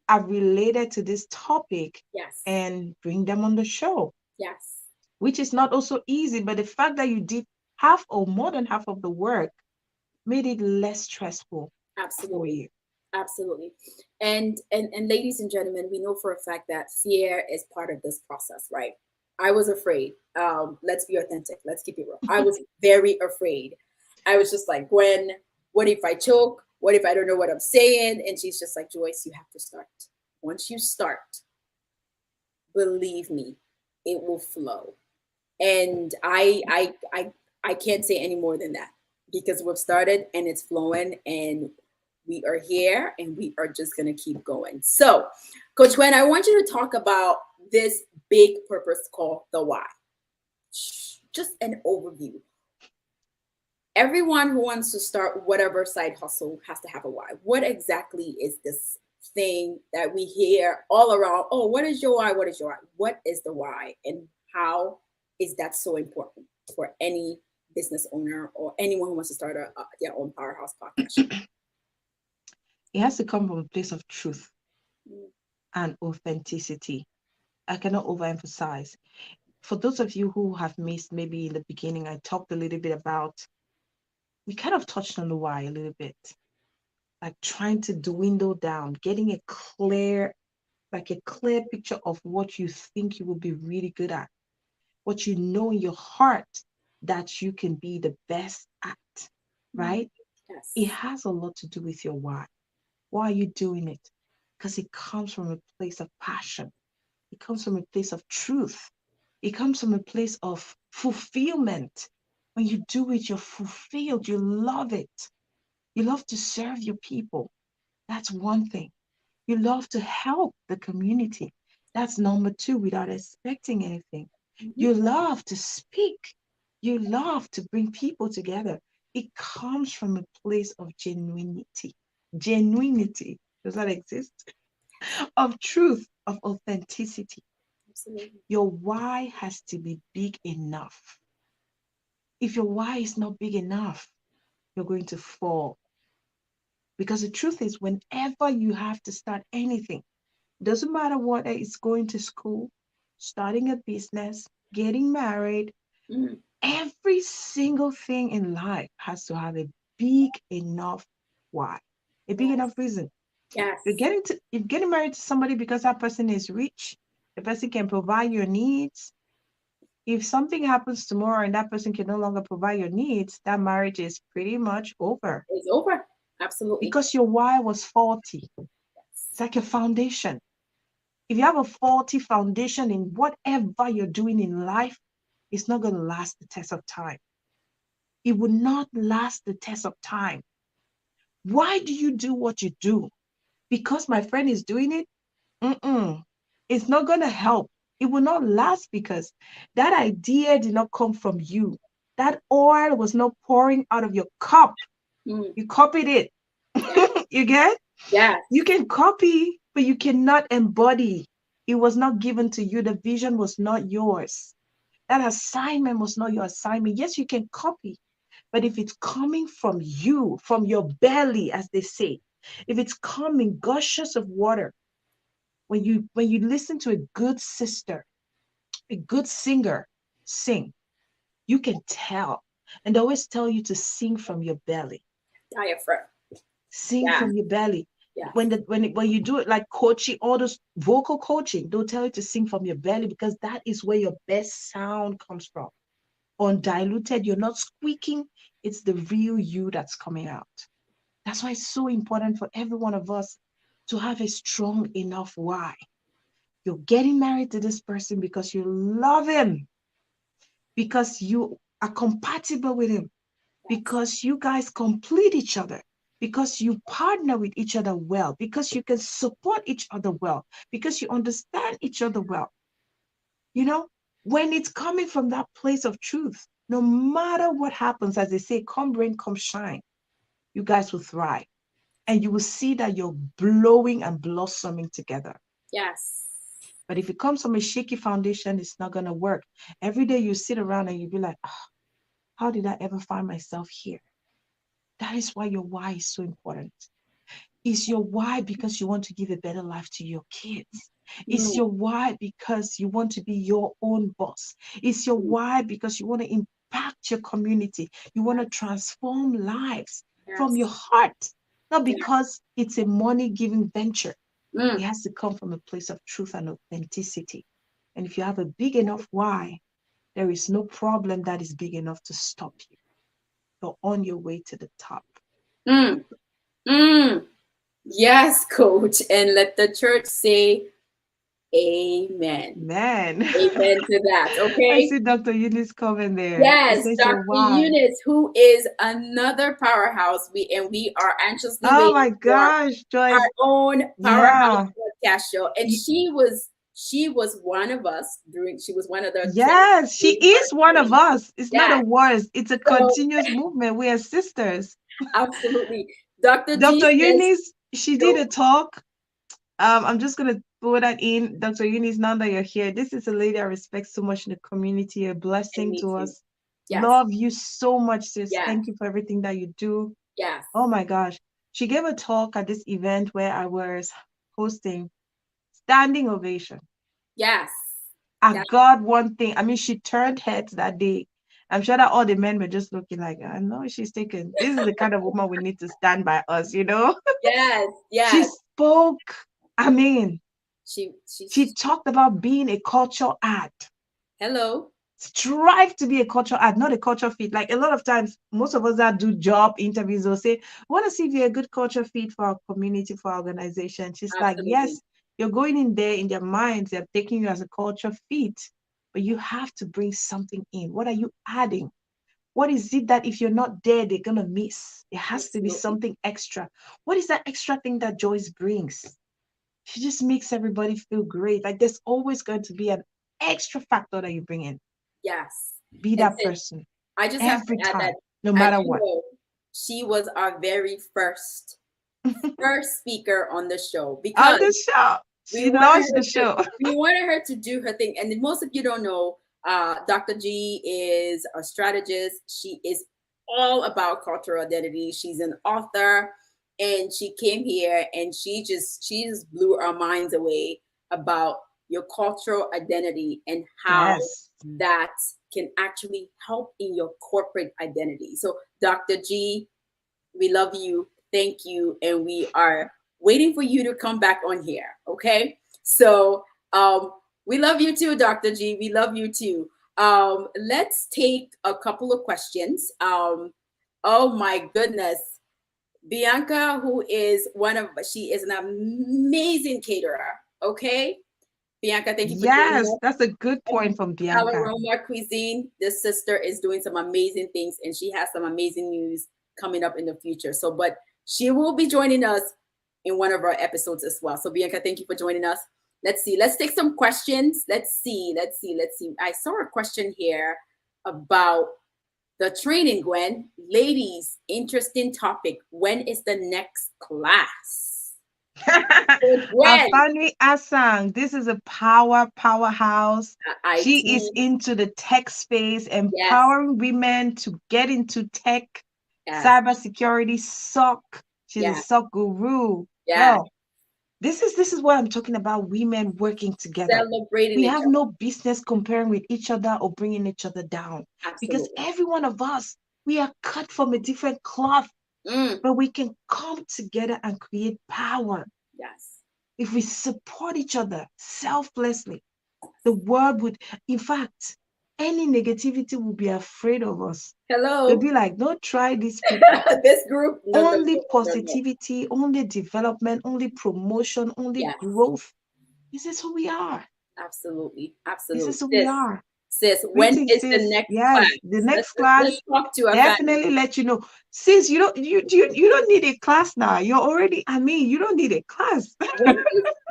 are related to this topic and bring them on the show. Yes. Which is not also easy, but the fact that you did half or more than half of the work made it less stressful. Absolutely. For you. Absolutely. And ladies and gentlemen, we know for a fact that fear is part of this process, right? I was afraid. Let's be authentic. Let's keep it real. I was very afraid. I was just like, Gwen, what if I choke? What if I don't know what I'm saying? And she's just like, Joyce, you have to start. Once you start, believe me, it will flow. And I can't say any more than that because we've started and it's flowing and we are here and we are just going to keep going. So, Coach Gwen, I want you to talk about this big purpose called the why. Just an overview. Everyone who wants to start whatever side hustle has to have a why. What exactly is this thing that we hear all around. Oh, what is your why? What is your why? What is the why? And how is that so important for any business owner or anyone who wants to start their own Powerhouse Podcast? It has to come from a place of truth Mm. and authenticity. I cannot overemphasize. For those of you who have missed, maybe in the beginning, I talked a little bit about, we kind of touched on the why a little bit, like trying to dwindle down, getting a clear picture of what you think you will be really good at, what you know in your heart that you can be the best at, right? Yes. It has a lot to do with your why. Why are you doing it? Because it comes from a place of passion. It comes from a place of truth. It comes from a place of fulfillment. When you do it, you're fulfilled. You love it. You love to serve your people. That's one thing. You love to help the community. That's number two, without expecting anything. You love to speak. You love to bring people together. It comes from a place of genuinity. Genuinity. Does that exist? Of truth, of authenticity. Absolutely. Your why has to be big enough. If your why is not big enough, you're going to fall. Because the truth is, whenever you have to start anything, doesn't matter what, it's going to school, starting a business, getting married, every single thing in life has to have a big enough why, a big enough reason. Yes. You're getting married to somebody because that person is rich, the person can provide your needs. If something happens tomorrow and that person can no longer provide your needs, that marriage is pretty much over. It's over. Absolutely. Because your why was faulty. It's like a foundation. If you have a faulty foundation in whatever you're doing in life, it's not going to last the test of time. It will not last the test of time. Why do you do what you do? Because my friend is doing it? It's not going to help. It will not last because that idea did not come from you. That oil was not pouring out of your cup. You copied it. You get? Yeah. You can copy, but you cannot embody. It was not given to you. The vision was not yours. That assignment was not your assignment. Yes, you can copy, but if it's coming from you, from your belly, as they say, if it's coming gushes of water, when you listen to a good sister, a good singer sing, you can tell. And they always tell you to sing from your belly. Diaphragm. Sing from your belly. Yeah. When you do it like coaching, all those vocal coaching, they'll tell you to sing from your belly because that is where your best sound comes from. Undiluted, you're not squeaking. It's the real you that's coming out. That's why it's so important for every one of us to have a strong enough why. You're getting married to this person because you love him, because you are compatible with him, because you guys complete each other, because you partner with each other well, because you can support each other well, because you understand each other well. You know, when it's coming from that place of truth, no matter what happens, as they say, come rain, come shine, you guys will thrive. And you will see that you're blowing and blossoming together. Yes. But if it comes from a shaky foundation, it's not going to work. Every day you sit around and you be like, how did I ever find myself here? That is why your why is so important. Is your why because you want to give a better life to your kids? Is your why because you want to be your own boss? Is your why because you want to impact your community? You want to transform lives from your heart, not because it's a money-giving venture. It has to come from a place of truth and authenticity. And if you have a big enough why, there is no problem that is big enough to stop you. You're on your way to the top. Yes, coach. And let the church say amen. Man. Amen to that. Okay. I see Dr. Eunice coming there. Yes, Dr. Eunice, who is another powerhouse. We are anxiously waiting my gosh, Joy. Our own Powerhouse Podcast show. And she was one of us she was one of the Yes, she is one of us. It's not a wars, it's a continuous movement. We are sisters. Absolutely. Dr. Eunice, she did a talk I'm just gonna throw that in, Dr. Eunice. Now that you're here, this is a lady I respect so much in the community, a And blessing me to too. us. Yes. Love you so much, sis. Yes. Thank you for everything that you do. Yes. Oh my gosh. She gave a talk at this event where I was hosting, standing ovation. Yes. I Yes. got one thing. I mean, she turned heads that day. I'm sure that all the men were just looking like, I know she's taken. This is the kind of woman we need to stand by us, you know? Yes. She Yes. spoke. I mean, she She's talked about being a culture ad. hello. Strive to be a culture ad, not a culture fit. Like a lot of times, most of us that do job interviews will say, "I want to see if you're a good culture fit for our community, for our organization." She's like, Absolutely. yes, you're going in there in their minds, they're taking you as a culture fit, but you have to bring something in. What are you adding? What is it that if you're not there, they're gonna miss? It has to be Absolutely. something extra. What is that extra thing that Joyce brings? She just makes everybody feel great. Like there's always going to be an extra factor that you bring in. Yes. Be And that sis, person I just have to every add that, time, no as matter you what. know, she was our very first speaker on the show On because the show, we she wanted launched her the to show. we wanted her to do her thing. And most of you don't know, Dr. G is a strategist. She is all about cultural identity. She's an author, and she came here and she just blew our minds away about your cultural identity and how Yes. that can actually help in your corporate identity. So Dr. G, we love you. Thank you. And we are waiting for you to come back on here. Okay. So we love you too, Dr. G. We love you too. Let's take a couple of questions. Oh my goodness. Bianca, she is an amazing caterer. Okay. Bianca, thank you for joining Yes, us. that's a good point from Bianca. Aroma Cuisine, this sister is doing some amazing things and she has some amazing news coming up in the future. So, but she will be joining us in one of our episodes as well. So, Bianca, thank you for joining us. Let's see. Let's take some questions. Let's see. I saw a question here about the training, Gwen. Ladies, interesting topic. When is the next class? So, Gwen, Afani Asang, this is a powerhouse. She is IT. into the tech space, Yes, empowering women to get into tech, yes, cybersecurity, SOC. She's a yes, SOC guru. yes. Girl, this is what I'm talking about, women working together. Celebrating We each have other. no business comparing with each other or bringing each other down because Absolutely. every one of us, we are cut from a different cloth, Mm, but we can come together and create power. yes. If we support each other selflessly, the world would, in fact, any negativity will be afraid of us. They'll Hello. be like, don't try these people. This group. No, no, Only no, no, no, no. positivity, only development, only promotion, only Yes. growth. This is who we are. Absolutely. This Absolutely. is who we Sis. are. Sis, when Greetings, is the sis. next class? Yes, the Let's next let's, class let's talk to our family. definitely let you know. Sis, you don't need a class now. You're already, I mean, you don't need a class.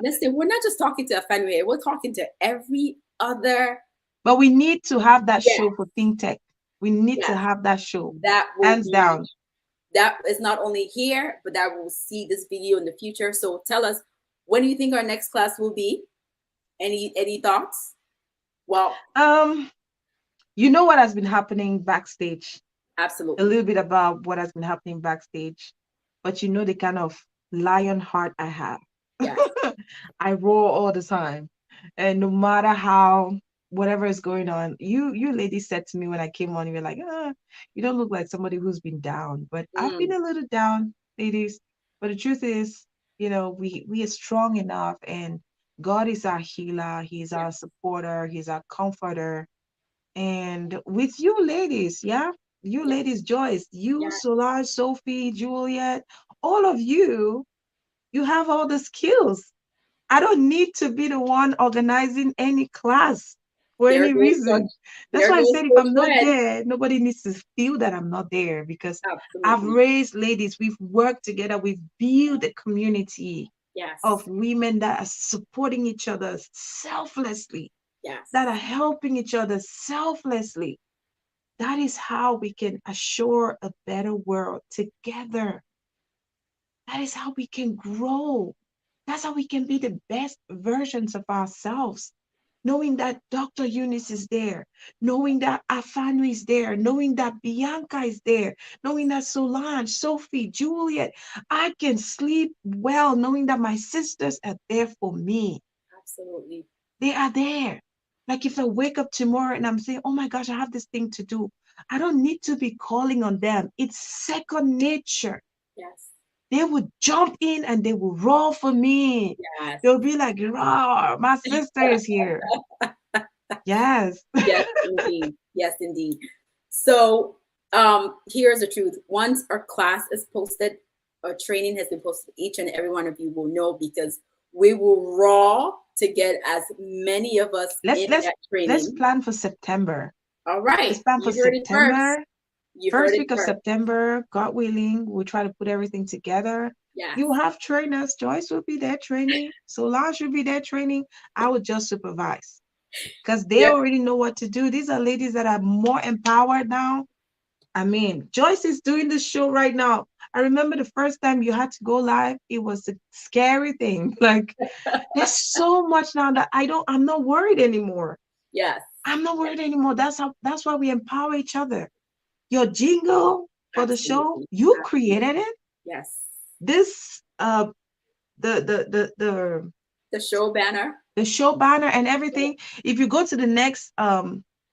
Listen, we're not just talking to a family. We're talking to every other. But we need to have that Yeah. show for Think Tech. We need to Yes. have that show. That will Hands be down. that is not only here, but that will see this video in the future. So tell us, when do you think our next class will be? Any thoughts? Well, Um, you know what has been happening backstage? A absolutely. little bit about what has been happening backstage, but you know the kind of lion heart I have. Yes. I roar all the time, and no matter how whatever is going on, you ladies said to me when I came on, you were like, you don't look like somebody who's been down, but I've been Mm, a little down, ladies. But the truth is, we are strong enough, and God is our healer. He's yeah. our supporter. He's our comforter. And with you ladies, yeah, you Yeah. ladies, Joyce, you, Yeah. Solange, Sophie, Juliet, all of you, you have all the skills. I don't need to be the one organizing any class for There any goes Coach. reason. That's There why I goes said if Coach I'm not Gwen. there, nobody needs to feel that I'm not there because I've Absolutely. raised ladies, we've worked together, we've built a community Yes. of women that are supporting each other selflessly, Yes. that are helping each other selflessly. That is how we can assure a better world together. That is how we can grow. That's how we can be the best versions of ourselves. Knowing that Dr. Eunice is there, knowing that Afanu is there, knowing that Bianca is there, knowing that Solange, Sophie, Juliet, I can sleep well knowing that my sisters are there for me. Absolutely. They are there. Like if I wake up tomorrow and I'm saying, oh my gosh, I have this thing to do, I don't need to be calling on them. It's second nature. Yes. They would jump in and they will roar for me. Yes. They'll be like, roar, my sister is here. Yes. Yes, indeed. Yes, indeed. So here's the truth. Once our class is posted, our training has been posted, each and every one of you will know, because we will raw to get as many of us in that training. Let's plan for September. All right. Let's plan for September. First week of September, God willing, we'll try to put everything together. Yes. You will have trainers. Joyce will be there training. Solange will be there training. I will just supervise because they already know what to do. These are ladies that are more empowered now. I mean, Joyce is doing the show right now. I remember the first time you had to go live, it was a scary thing. Like, there's so much now that I'm not worried anymore. Yes. I'm not worried anymore. That's why we empower each other. Your jingle for the show, you created it. Yes. This the show banner. The show banner and everything. If you go to the next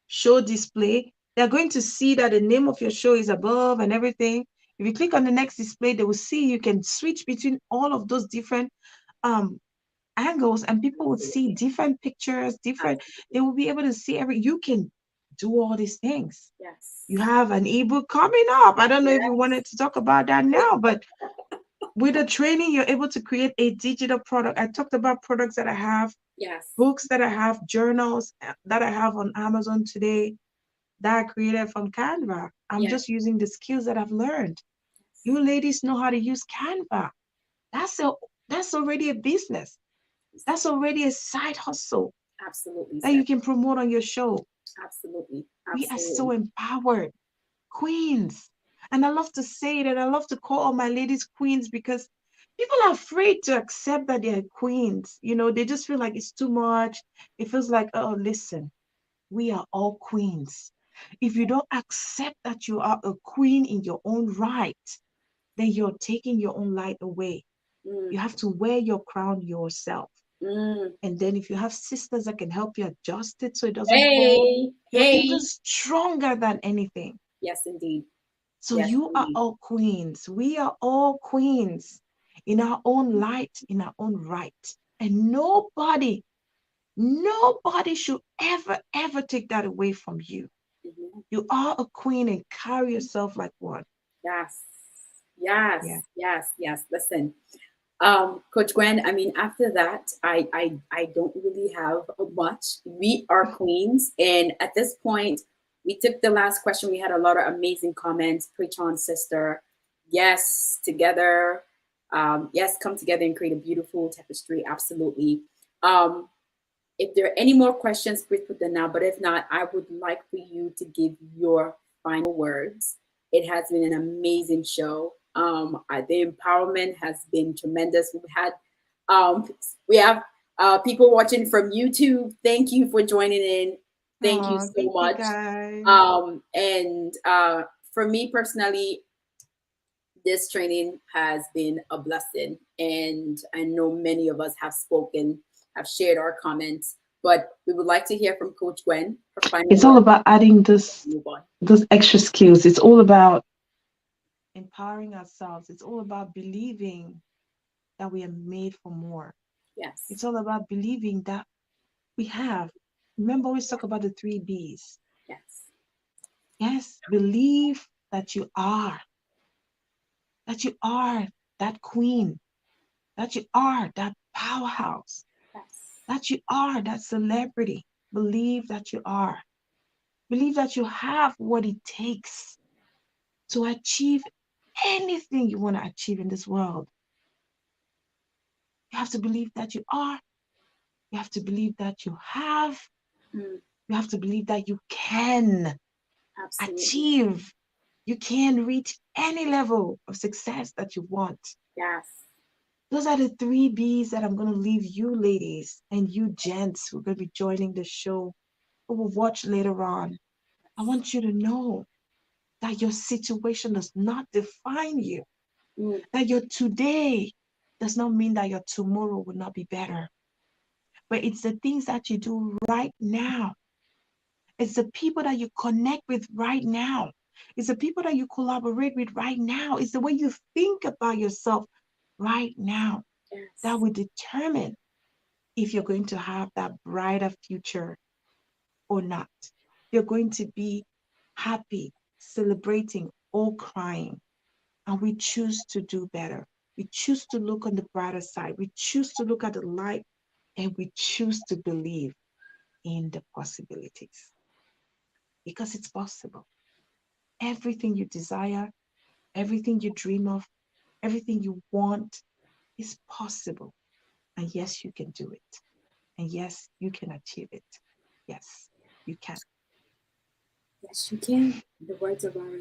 show display, they're going to see that the name of your show is above and everything. If you click on the next display, they will see you can switch between all of those different angles, and people would see different pictures, they will be able to see you can do all these things. Yes. You have an ebook coming up. I don't know if you wanted to talk about that now, but with the training, you're able to create a digital product. I talked about products that I have, books that I have, journals that I have on Amazon today that I created from Canva. I'm just using the skills that I've learned. You ladies know how to use Canva. That's already a business. That's already a side hustle. Absolutely. That you can promote on your show. Absolutely. We are so empowered. Queens. And I love to say it, and I love to call all my ladies queens, because people are afraid to accept that they're queens. You know, they just feel like it's too much. It feels like, oh, listen, we are all queens. If you don't accept that you are a queen in your own right, then you're taking your own light away. You have to wear your crown yourself. And then if you have sisters that can help you adjust it so it doesn't fall, you're even stronger than anything. Yes, indeed. So you are all queens. We are all queens in our own light, in our own right. And nobody should ever take that away from you. You are a queen and carry yourself like one. Yes. Listen, Coach Gwen, I mean, after that, I don't really have much. We are queens. And at this point, we took the last question. We had a lot of amazing comments. Preach on, sister. Yes, together. Yes, come together and create a beautiful tapestry. Absolutely. If there are any more questions, please put them now. But if not, I would like for you to give your final words. It has been an amazing show. The empowerment has been tremendous. We have people watching from YouTube. Thank you for joining in. Thank you so much. And for me personally, this training has been a blessing. And I know many of us have spoken, have shared our comments, but we would like to hear from Coach Gwen. It's all about adding those extra skills. It's all about empowering ourselves. It's all about believing that we are made for more. Yes. It's all about believing that we have. Remember, we talk about the 3 B's. Yes. Yes. Believe that you are. That you are that queen. That you are that powerhouse. Yes. That you are that celebrity. Believe that you are. Believe that you have what it takes to achieve anything you want to achieve in this world. You have to believe that you are. You have to believe that you have. You have to believe that you can achieve. You can reach any level of success that you want. Yes. Those are the three B's that I'm going to leave you ladies and you gents who are going to be joining the show who will watch later on. I want you to know that your situation does not define you, Mm, that your today does not mean that your tomorrow will not be better. But it's the things that you do right now. It's the people that you connect with right now. It's the people that you collaborate with right now. It's the way you think about yourself right now that yes. will determine if you're going to have that brighter future or not. You're going to be happy, celebrating, or crying. And we choose to do better. We choose to look on the brighter side. We choose to look at the light and we choose to believe in the possibilities because it's possible. Everything you desire, everything you dream of, everything you want is possible. And yes, you can do it. And yes, you can achieve it. Yes, you can. Yes, you can. The words of our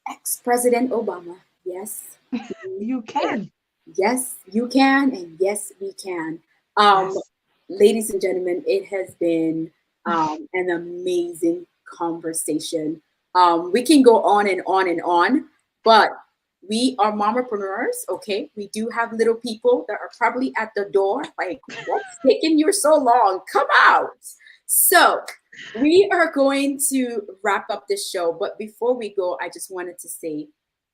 ex-President Obama. Yes, you You can. can. Yes, you can, and yes, we can. Um, Yes. ladies and gentlemen, it has been an amazing conversation. We can go on and on and on, but we are mompreneurs, okay? We do have little people that are probably at the door, like, what's taking you so long? Come out. So, we are going to wrap up this show, but before we go, I just wanted to say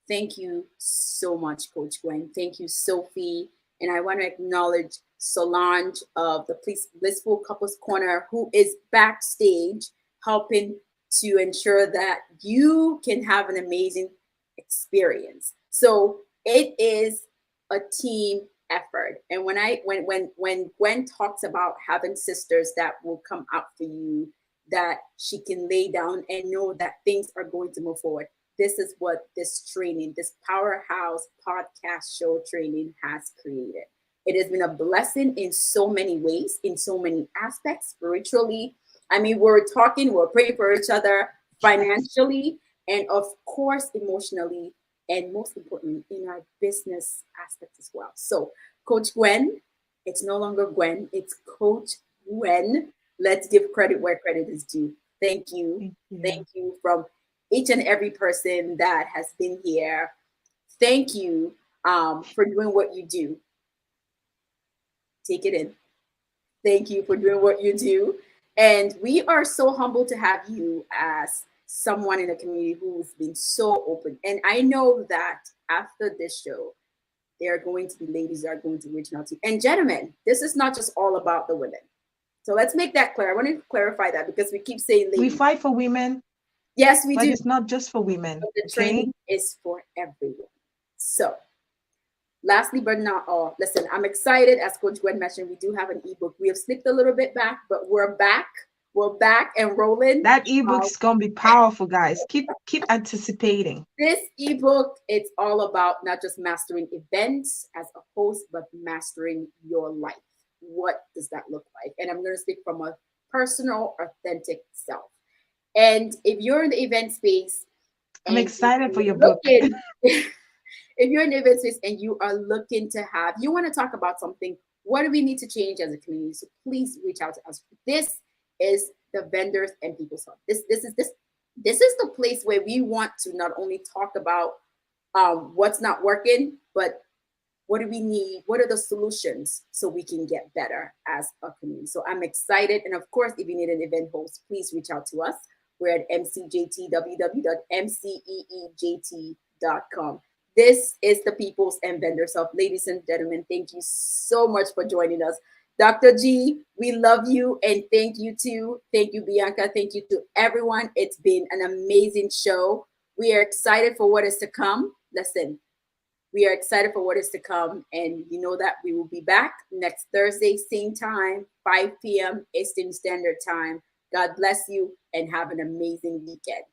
thank you so much, Coach Gwen. Thank you, Sophie. And I want to acknowledge Solange of the Blissful Couples Corner, who is backstage helping to ensure that you can have an amazing experience. So it is a team effort. And when Gwen talks about having sisters that will come out for you, that she can lay down and know that things are going to move forward. This is what this training, this Powerhouse Podcast show training has created. It has been a blessing in so many ways, in so many aspects, spiritually. I mean, we're talking, we're praying for each other financially, and of course, emotionally, and most importantly, in our business aspects as well. So, Coach Gwen, it's no longer Gwen, it's Coach Gwen. Let's give credit where credit is due. Thank you. Thank you. Thank you from each and every person that has been here. Thank you for doing what you do. Take it in. Thank you for doing what you do. And we are so humbled to have you as someone in the community who's been so open. And I know that after this show, there are going to be ladies that are going to reach out to you. And gentlemen, this is not just all about the women. So let's make that clear. I want to clarify that because we keep saying We ladies. fight for women, Yes, we but do. it's not just for women. But the Okay. training is for everyone. So, lastly, but not all, listen, I'm excited. As Coach Gwen mentioned, we do have an ebook. We have slipped a little bit back, but we're back. We're back and rolling. That ebook's gonna be powerful, guys. Keep anticipating. This ebook, it's all about not just mastering events as a host, but mastering your life. What does that look like? And I'm going to speak from a personal, authentic self. And if you're in the event space I'm and excited for your you're book. looking, if you're in the event space and you are looking to have, you want to talk about something, what do we need to change as a community? So please reach out to us. This is the Vendors and People's Hub. This is the place where we want to not only talk about what's not working, but what do we need? What are the solutions so we can get better as a community? So I'm excited. And of course, if you need an event host, please reach out to us. We're at MCJT, www.mceejt.com. This is the People's and Vendors Hub. Ladies and gentlemen, thank you so much for joining us. Dr. G, we love you and thank you too. Thank you, Bianca. Thank you to everyone. It's been an amazing show. We are excited for what is to come. Listen, we are excited for what is to come. And you know that we will be back next Thursday, same time, 5 p.m. Eastern Standard Time. God bless you and have an amazing weekend.